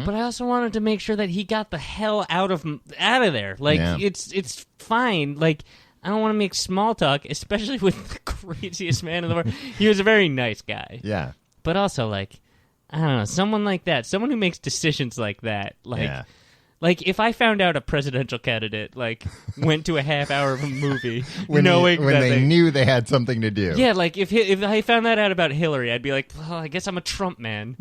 but I also wanted to make sure that he got the hell out of there. Like, it's fine. Like, I don't want to make small talk, especially with the craziest man in the world. He was a very nice guy. Yeah. But also, like, I don't know, someone like that, someone who makes decisions like that, like if I found out a presidential candidate, like, went to a half hour of a movie when knowing that they knew they had something to do. Yeah, like, if I found that out about Hillary, I'd be like, well, I guess I'm a Trump man.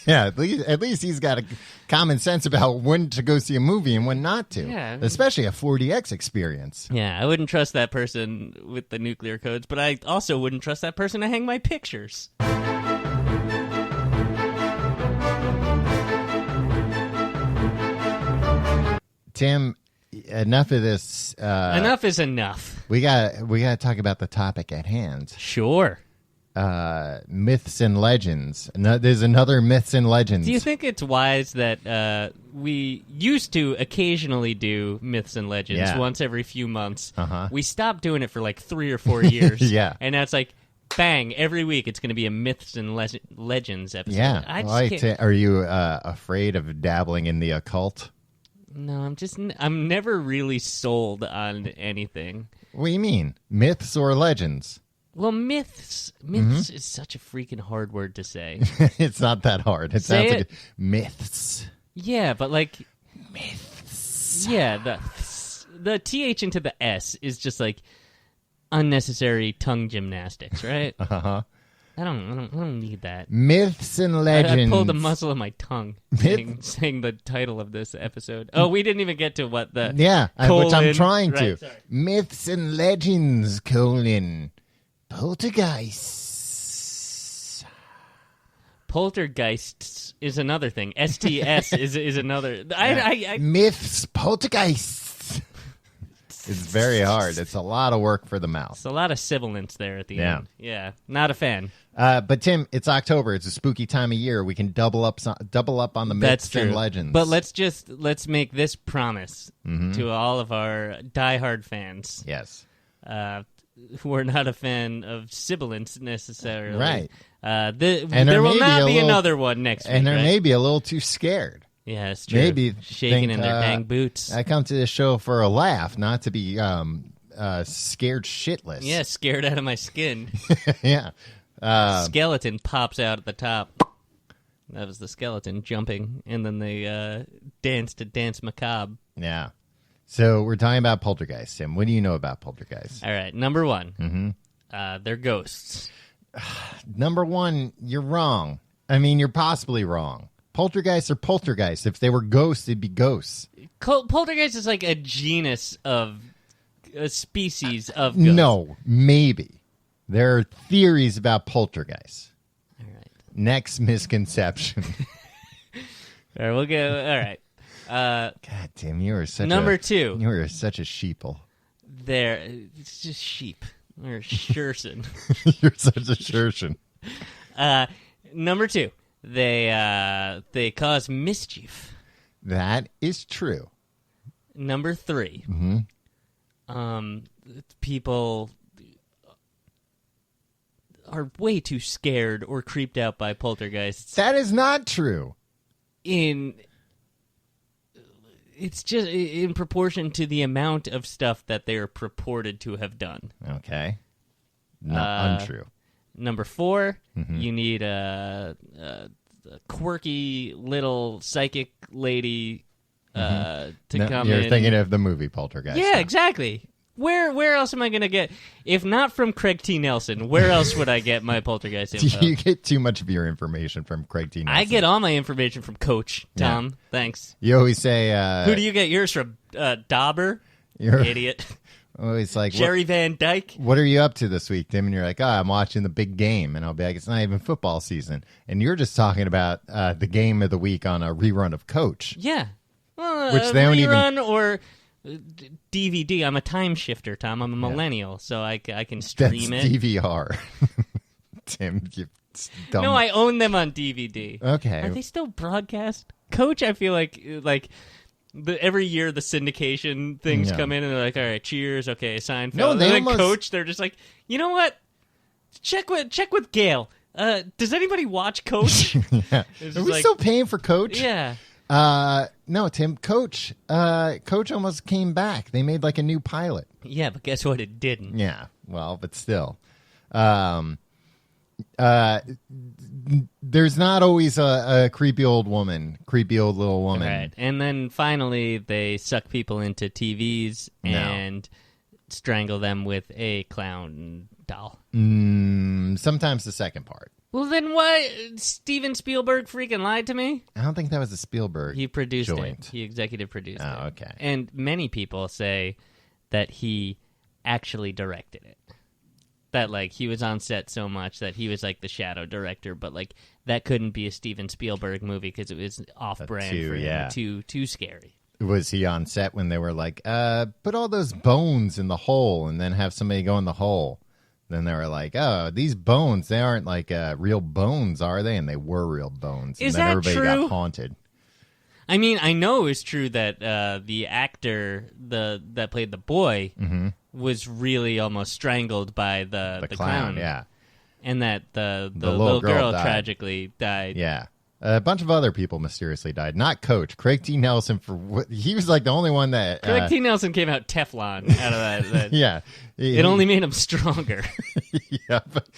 Yeah, at least he's got a common sense about when to go see a movie and when not to. Yeah. Especially a 4DX experience. Yeah, I wouldn't trust that person with the nuclear codes, but I also wouldn't trust that person to hang my pictures. Tim, enough of this. Enough is enough. We got to talk about the topic at hand. Sure. Myths and legends. There's another myths and legends. Do you think it's wise that we used to occasionally do myths and legends once every few months? Uh-huh. We stopped doing it for like 3 or 4 years. Yeah. And now it's like, bang, every week it's going to be a myths and legends episode. Yeah. Are you afraid of dabbling in the occult? No, I'm never really sold on anything. What do you mean? Myths or legends? Well, myths is such a freaking hard word to say. It's not that hard. It sounds like myths. Yeah, but like myths. Yeah, the TH into the S is just like unnecessary tongue gymnastics, right? Uh-huh. I don't need that. Myths and legends. I pulled a muscle of my tongue saying the title of this episode. Oh, we didn't even get to what the which I'm trying to. Sorry. Myths and legends, Poltergeists. Poltergeists is another thing. STS is another. Myths, poltergeists. It's very hard. It's a lot of work for the mouth. It's a lot of sibilance there at the end. Yeah, not a fan. But Tim, it's October. It's a spooky time of year. We can double up on the myths and legends. But let's make this promise to all of our diehard fans. Yes. Who are not a fan of sibilance necessarily. Right. There will not be another one next week. And they're maybe a little too scared. Yeah, it's true. Maybe shaking in their dang boots. I come to this show for a laugh, not to be scared shitless. Yeah, scared out of my skin. Yeah. Skeleton pops out at the top. That was the skeleton jumping, and then they dance to Dance Macabre. Yeah. So we're talking about poltergeists, Tim. What do you know about poltergeists? All right, number one. They're ghosts. Number one, you're wrong. I mean, you're possibly wrong. Poltergeists are poltergeists. If they were ghosts, they'd be ghosts. Poltergeist is like a genus of a species of ghosts. No, maybe. There are theories about poltergeists. All right. Next misconception. All right, we'll go. All right. God damn, you are such number two. You are such a sheeple. It's just sheep. Or shurson. You're such a shurson. Number two. They cause mischief. That is true. Number three. People are way too scared or creeped out by poltergeists. That is not true. It's just in proportion to the amount of stuff that they are purported to have done. Okay. Untrue. Number four, you need a quirky little psychic lady to come in. You're thinking of the movie Poltergeist. Yeah, exactly. Where else am I going to get? If not from Craig T. Nelson, where else would I get my poltergeist info? Do you get too much of your information from Craig T. Nelson? I get all my information from Coach Tom. Yeah. Thanks. You always say... Who do you get yours from? Dauber? Idiot. Always like... Jerry Van Dyke? What are you up to this week, Tim? And you're like, I'm watching the big game. And I'll be like, it's not even football season. And you're just talking about the game of the week on a rerun of Coach. Yeah. Well, which they don't even... or... DVD. I'm a time shifter, Tom. I'm a millennial, so I can stream That's it. DVR. Tim, you dumb. No, I own them on DVD. Okay. Are they still broadcast? Coach, I feel like every year the syndication things come in and they're like, all right, Cheers, okay, Seinfeld. No, they and then Coach, they're just like, you know what? Check with Gail. Does anybody watch Coach? Yeah. Are we still paying for Coach? Yeah. No, Tim. Coach almost came back. They made like a new pilot. Yeah, but guess what? It didn't. Yeah. Well, but still. There's not always a creepy old little woman. Right. And then finally they suck people into TVs and strangle them with a clown doll. Sometimes the second part. Well, then why? Steven Spielberg freaking lied to me? I don't think that was a Spielberg He produced joint. it. He executive produced it. Oh, okay. And many people say that he actually directed it. That, like, he was on set so much that he was, like, the shadow director, but, like, that couldn't be a Steven Spielberg movie because it was off-brand for him. Too scary. Was he on set when they were like, put all those bones in the hole and then have somebody go in the hole? Then they were like, oh, these bones, they aren't like real bones, are they? And they were real bones. Is and then that everybody true? got haunted. I mean, I know it's true that the actor that played the boy was really almost strangled by the clown. Yeah. And that the little girl tragically died. Yeah. A bunch of other people mysteriously died. Not Coach. Craig T. Nelson, he was like the only one that... Craig T. Nelson came out Teflon out of that. Yeah. It only made him stronger. Yeah. But,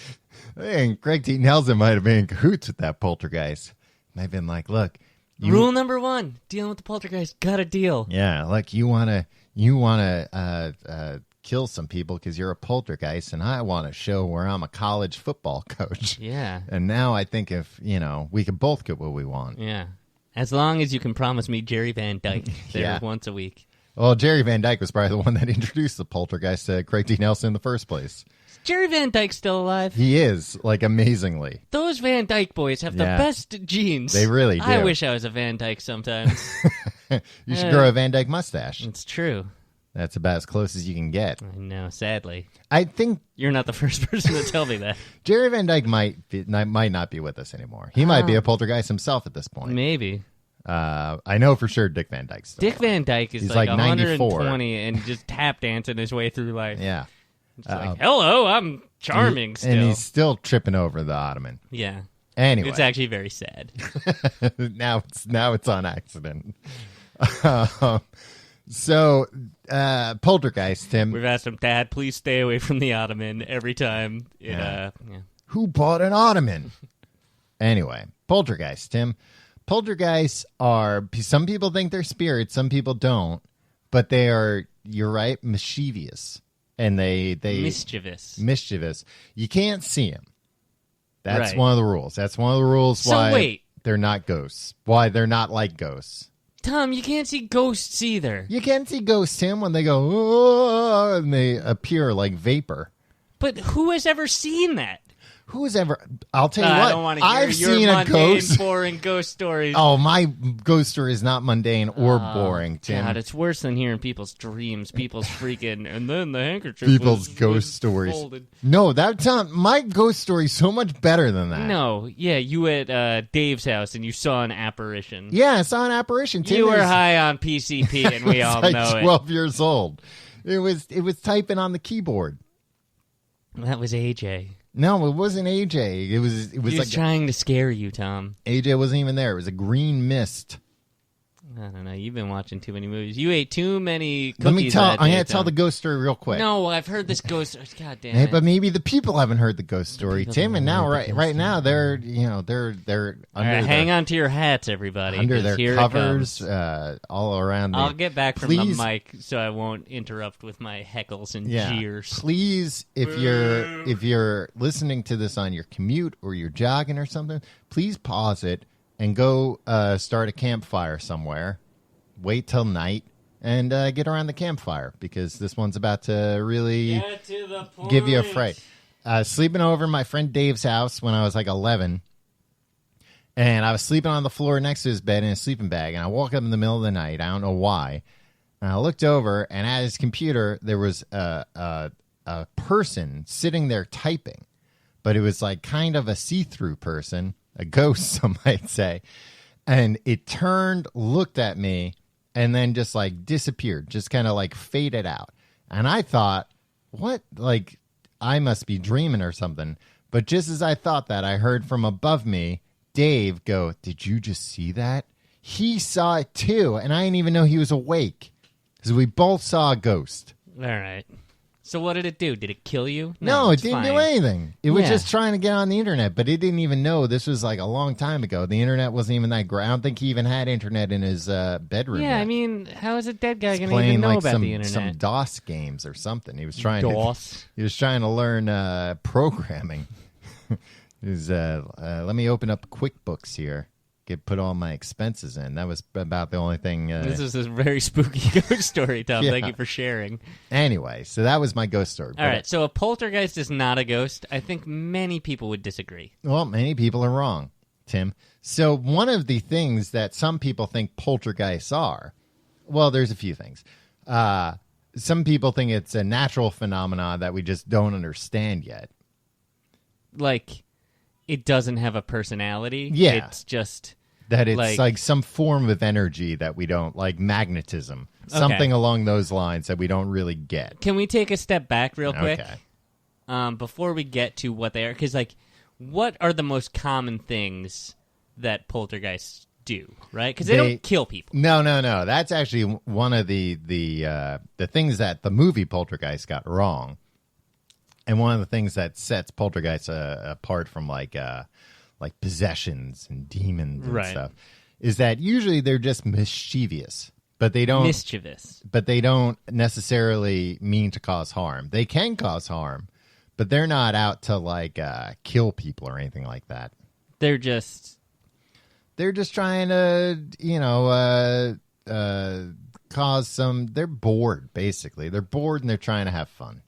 and Craig T. Nelson might have been in cahoots with that poltergeist. Might have been like, look... Rule number 1, dealing with the poltergeist, got a deal. Yeah, like you wanna kill some people because you're a poltergeist, and I want to show where I'm a college football coach. Yeah. And now I think if we can both get what we want. Yeah, as long as you can promise me Jerry Van Dyke there once a week. Well, Jerry Van Dyke was probably the one that introduced the poltergeist to Craig T. Nelson in the first place. Is Jerry Van Dyke still alive? He is, like, amazingly. Those Van Dyke boys have the best genes. They really do. I wish I was a Van Dyke sometimes. You should grow a Van Dyke mustache. It's true. That's about as close as you can get. I know, sadly. I think... You're not the first person to tell me that. Jerry Van Dyke might not be with us anymore. He might be a poltergeist himself at this point. Maybe. I know for sure Dick Van Dyke's still Dick alive. Van Dyke is He's like 94. 120 and just tap dancing his way through life. Yeah. It's like, hello, I'm charming still. And he's still tripping over the ottoman. Yeah. Anyway. It's actually very sad. now it's on accident. So, Poltergeist, Tim. We've asked him, Dad, please stay away from the ottoman every time. Who bought an ottoman? Anyway, Poltergeist, Tim. Poltergeists are, some people think they're spirits, some people don't, but they are, you're right, mischievous. And they mischievous. You can't see them. That's one of the rules. That's one of the rules why they're not ghosts. Why they're not like ghosts. Tom, you can't see ghosts either. You can see ghosts, Tim, when they go, oh, and they appear like vapor. But who has ever seen that? Who's ever? I'll tell you what. I don't want to hear I've your seen a ghost. Boring ghost stories. Oh, my ghost story is not mundane or boring, Tim. God, it's worse than hearing people's dreams, people's freaking, and then the handkerchief. People's ghost stories. Folded. No, that's not my ghost story. So much better than that. No, yeah, you at Dave's house and you saw an apparition. Yeah, I saw an apparition. Tim you were high on PCP, and we all like know 12 years old. It was typing on the keyboard. That was AJ. No, it wasn't AJ. It was he was like trying to scare you, Tom. AJ wasn't even there. It was a green mist. I don't know. You've been watching too many movies. You ate too many cookies. Let me tell. I'm going to tell the ghost story real quick. No, I've heard this ghost. God damn it! But maybe the people haven't heard the ghost story, Tim. And now, right now, they're under. Right, hang on to your hats, everybody. Under their covers, all around. I'll get back from the mic so I won't interrupt with my heckles and jeers. Please, if you're listening to this on your commute or you're jogging or something, please pause it and go start a campfire somewhere. Wait till night and get around the campfire because this one's about to really give you a fright. Sleeping over my friend Dave's house when I was like 11, and I was sleeping on the floor next to his bed in a sleeping bag, and I woke up in the middle of the night. I don't know why. And I looked over, and at his computer there was a person sitting there typing, but it was like kind of a see-through person. A ghost, some might say. And it turned, looked at me, and then just like disappeared, just kind of like faded out. And I thought, what? Like, I must be dreaming or something. But just as I thought that, I heard from above me, Dave go, did you just see that? he saw it too, and I didn't even know he was awake. Because we both saw a ghost. All right. So what did it do? Did it kill you? No, it didn't do anything. It was Yeah. just trying to get on the internet, but it didn't even know. This was like a long time ago. The internet wasn't even that great. I don't think he even had internet in his bedroom Yeah, yet. I mean, how is a dead guy going to Playing even know like about the internet? some DOS games or something. He was trying DOS? He was trying to learn programming. Let me open up QuickBooks here. Put all my expenses in. That was about the only thing. This is a very spooky ghost story, Tom. Yeah. Thank you for sharing. Anyway, so that was my ghost story. All right, so a poltergeist is not a ghost. I think many people would disagree. Well, many people are wrong, Tim. So one of the things that some people think poltergeists are, well, there's a few things. Some people think it's a natural phenomenon that we just don't understand yet. Like, it doesn't have a personality. Yeah. It's just... That it's like some form of energy that we don't, like magnetism. Something along those lines that we don't really get. Can we take a step back real quick? Okay. Before we get to what they are? Because, like, what are the most common things that poltergeists do, right? Because they don't kill people. No. That's actually one of the things that the movie Poltergeist got wrong. And one of the things that sets poltergeists apart from like possessions and demons and stuff is that usually they're just mischievous, but they don't necessarily mean to cause harm. They can cause harm, but they're not out to like kill people or anything like that. They're just trying to cause some. They're bored, basically. They're bored and they're trying to have fun.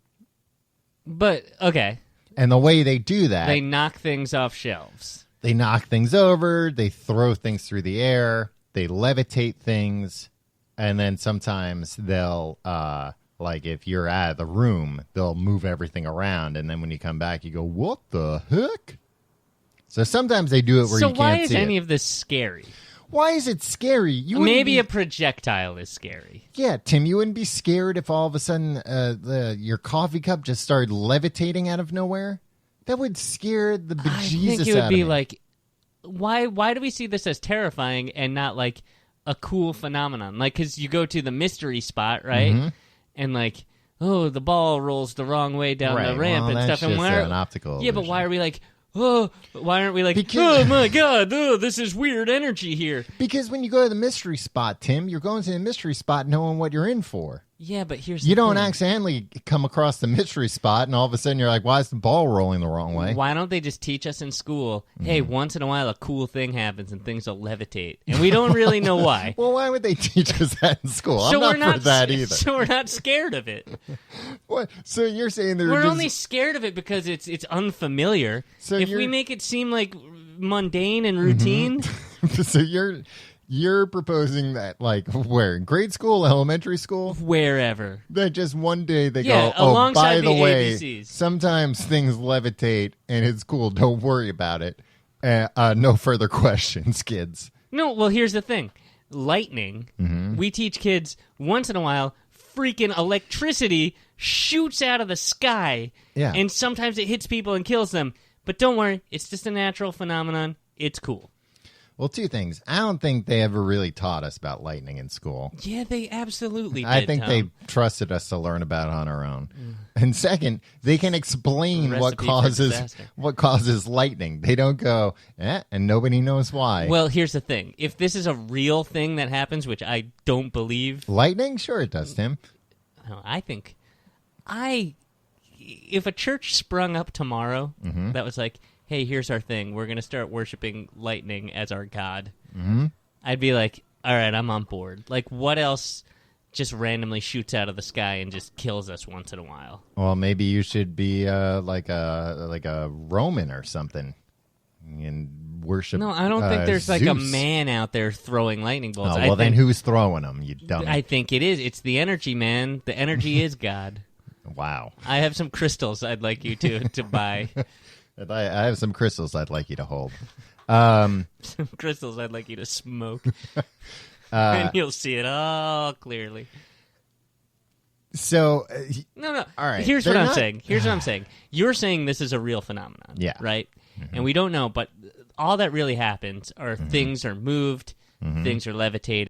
But okay. And the way they do that, they knock things off shelves. They knock things over, they throw things through the air, they levitate things, and then sometimes they'll, like if you're out of the room, they'll move everything around, and then when you come back, you go, what the heck? So sometimes they do it where you can't see it. So why is any of this scary? Why is it scary? Maybe a projectile is scary. Yeah, Tim, you wouldn't be scared if all of a sudden your coffee cup just started levitating out of nowhere? That would scare the bejesus out of me. I think it would be like, why do we see this as terrifying and not like a cool phenomenon? Like, because you go to the mystery spot, right? Mm-hmm. And like, oh, the ball rolls the wrong way down the ramp and stuff. And an optical illusion. But why are we like, oh, why aren't we like, oh my God, this is weird energy here? Because when you go to the mystery spot, Tim, you're going to the mystery spot knowing what you're in for. Yeah, but here's you the don't thing. accidentally come across the mystery spot, and all of a sudden you're like, why is the ball rolling the wrong way? Why don't they just teach us in school, hey, once in a while a cool thing happens and things will levitate? And we don't really know why. Well, why would they teach us that in school? I'm not for that either. So we're not scared of it. What? So you're saying we're only scared of it because it's unfamiliar. So if we make it seem like mundane and routine... So you're proposing that, like, where? In grade school, elementary school? Wherever. That just one day they go, oh, by the way, ABCs. Sometimes things levitate, and it's cool. Don't worry about it. No further questions, kids. No, well, here's the thing. Lightning, we teach kids once in a while, freaking electricity shoots out of the sky, and sometimes it hits people and kills them. But don't worry, it's just a natural phenomenon. It's cool. Well, two things. I don't think they ever really taught us about lightning in school. Yeah, they absolutely did, I think Tom. they trusted us to learn about it on our own. And second, they can explain what causes lightning. They don't go, and nobody knows why. Well, here's the thing. If this is a real thing that happens, which I don't believe. Lightning? Sure it does, Tim. No, I think... If a church sprung up tomorrow that was like, hey, here's our thing. We're going to start worshiping lightning as our god. I'd be like, all right, I'm on board. Like, what else just randomly shoots out of the sky and just kills us once in a while? Well, maybe you should be like a Roman or something and worship. No, I don't think there's Zeus. like a man out there throwing lightning bolts. Oh, well, then who's throwing them, you dummy? I think it is. It's the energy, man. The energy is God. Wow. I have some crystals I'd like you to buy. I have some crystals I'd like you to hold. Some crystals I'd like you to smoke. And you'll see it all clearly. So... No. All right. Here's what I'm saying. You're saying this is a real phenomenon. Yeah. Right? And we don't know, but all that really happens are things are moved, things are levitating.